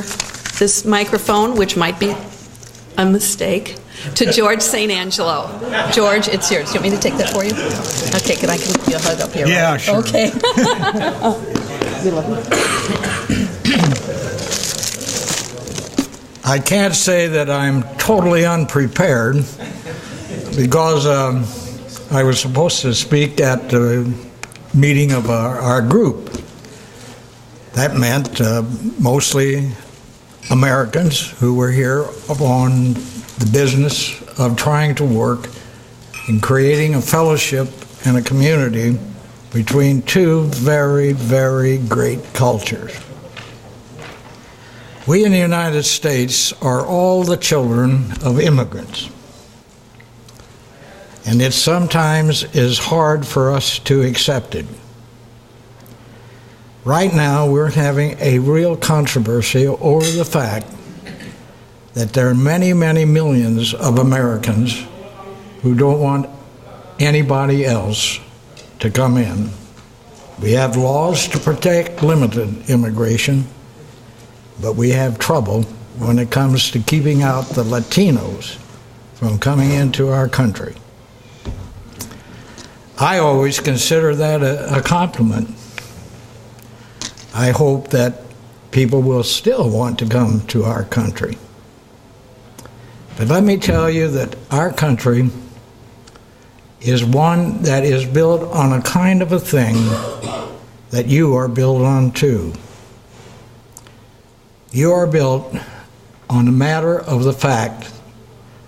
this microphone, which might be a mistake, to George St.Angelo. George, it's yours. Do you want me to take that for you? Okay, can I give you a hug up here? Yeah, right? sure. Okay. I can't say that I'm totally unprepared because I was supposed to speak at the meeting of our group. That meant mostly Americans who were here on the business of trying to work in creating a fellowship and a community between two very, very great cultures. We in the United States are all the children of immigrants. And it sometimes is hard for us to accept it. Right now, we're having a real controversy over the fact that there are many, many millions of Americans who don't want anybody else to come in. We have laws to protect limited immigration, but we have trouble when it comes to keeping out the Latinos from coming into our country. I always consider that a compliment. I hope that people will still want to come to our country. But let me tell you that our country is one that is built on a kind of a thing that you are built on too. You are built on the matter of the fact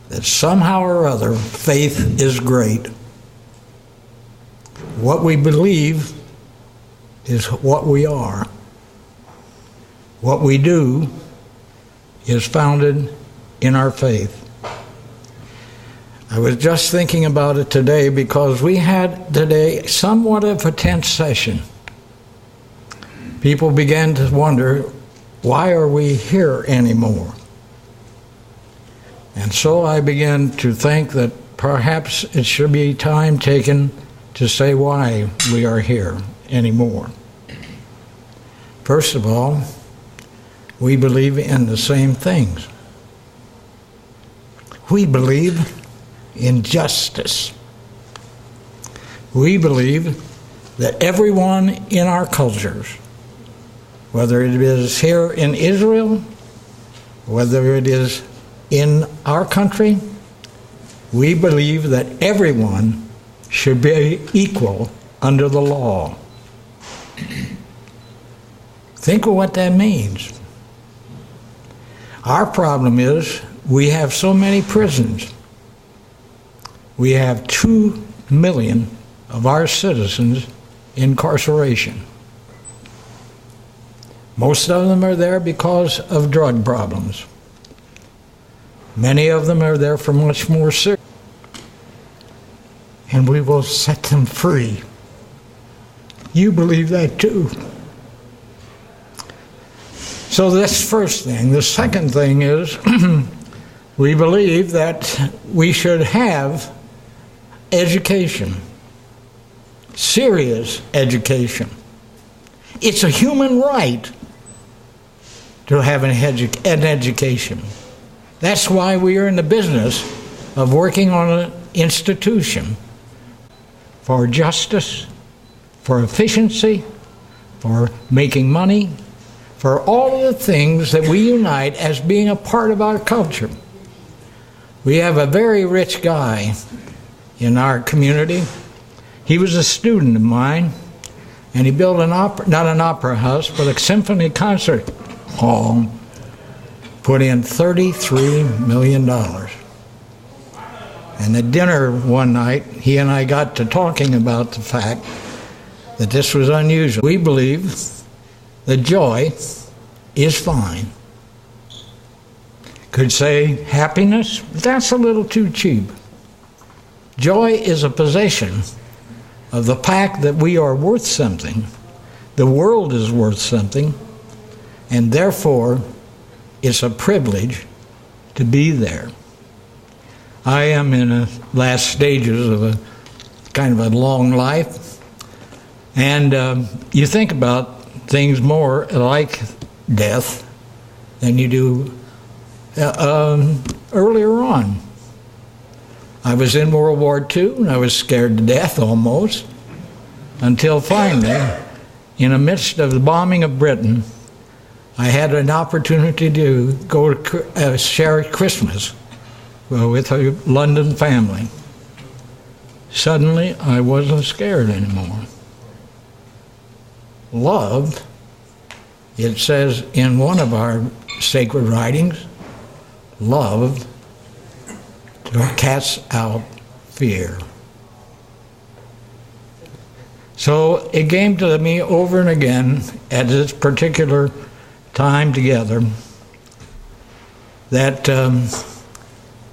that somehow or other faith is great. What we believe is what we are. What we do is founded in our faith. I was just thinking about it today because we had today somewhat of a tense session. People began to wonder, why are we here anymore? And so I began to think that perhaps it should be time taken to say why we are here anymore. First of all, we believe in the same things. We believe in justice. We believe that everyone in our cultures, whether it is here in Israel, whether it is in our country, we believe that everyone should be equal under the law. Think of what that means. Our problem is we have so many prisons. We have 2 million of our citizens in incarceration. Most of them are there because of drug problems. Many of them are there for much more serious. And we will set them free. You believe that too. So that's first thing. The second thing is we believe that we should have education, serious education. It's a human right to have an education. That's why we are in the business of working on an institution for justice, for efficiency, for making money, for all of the things that we unite as being a part of our culture. We have a very rich guy in our community. He was a student of mine, and he built an opera, not an opera house, but a symphony concert hall, put in $33 million. And at dinner one night, he and I got to talking about the fact that this was unusual. We believe that joy is fine. Could say happiness, that's a little too cheap. Joy is a possession of the fact that we are worth something, the world is worth something, and therefore it's a privilege to be there. I am in the last stages of a kind of a long life, and you think about things more like death than you do earlier on. I was in World War II, and I was scared to death almost, until finally, in the midst of the bombing of Britain, I had an opportunity to go to share Christmas with a London family. Suddenly, I wasn't scared anymore. Love, it says in one of our sacred writings, love casts out fear. So it came to me over and again at this particular time together that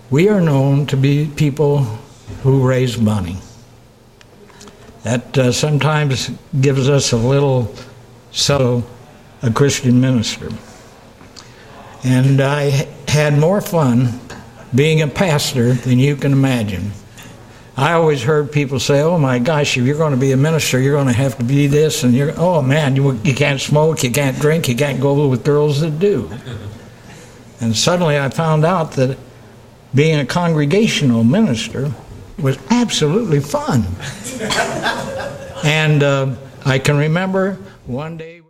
we are known to be people who raise money. That sometimes gives us a little a Christian minister. And I had more fun being a pastor than you can imagine. I always heard people say, oh my gosh, if you're going to be a minister, you're going to have to be this, and oh man, you can't smoke, you can't drink, you can't go with girls that do. And suddenly I found out that being a congregational minister was absolutely fun. And I can remember one day